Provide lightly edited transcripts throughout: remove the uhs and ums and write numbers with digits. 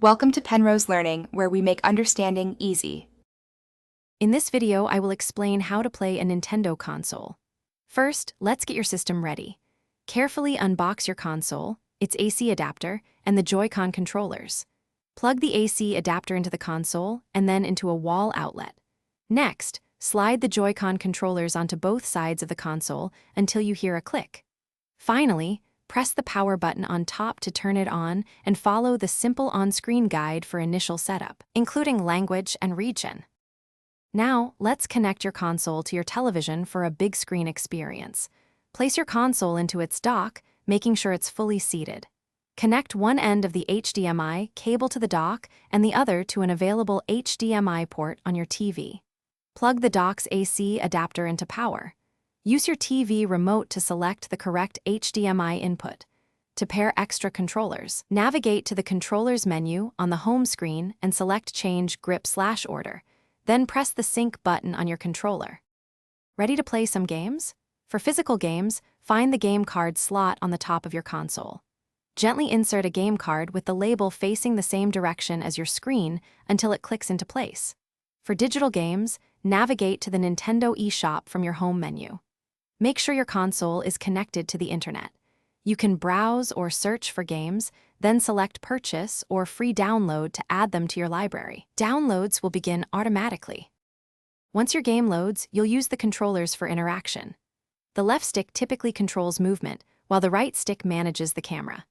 Welcome to Penrose Learning, where we make understanding easy. In this video, I will explain how to play a Nintendo console. First, let's get your system ready. Carefully unbox your console, its AC adapter, and the Joy-Con controllers. Plug the AC adapter into the console and then into a wall outlet. Next, slide the Joy-Con controllers onto both sides of the console until you hear a click. Finally, press the power button on top to turn it on and follow the simple on-screen guide for initial setup, including language and region. Now, let's connect your console to your television for a big screen experience. Place your console into its dock, making sure it's fully seated. Connect one end of the HDMI cable to the dock and the other to an available HDMI port on your TV. Plug the dock's AC adapter into power. Use your TV remote to select the correct HDMI input. To pair extra controllers, navigate to the Controllers menu on the home screen and select Change Grip/Order. Then press the Sync button on your controller. Ready to play some games? For physical games, find the game card slot on the top of your console. Gently insert a game card with the label facing the same direction as your screen until it clicks into place. For digital games, navigate to the Nintendo eShop from your home menu. Make sure your console is connected to the internet. You can browse or search for games, then select Purchase or Free Download to add them to your library. Downloads will begin automatically. Once your game loads, you'll use the controllers for interaction. The left stick typically controls movement, while the right stick manages the camera.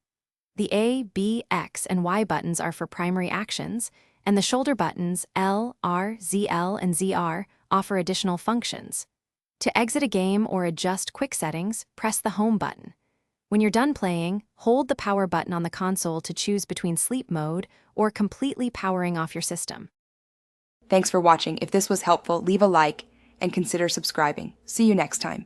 The A, B, X, and Y buttons are for primary actions, and the shoulder buttons L, R, ZL, and ZR offer additional functions. To exit a game or adjust quick settings, press the Home button. When you're done playing, hold the power button on the console to choose between sleep mode or completely powering off your system. Thanks for watching. If this was helpful, leave a like and consider subscribing. See you next time.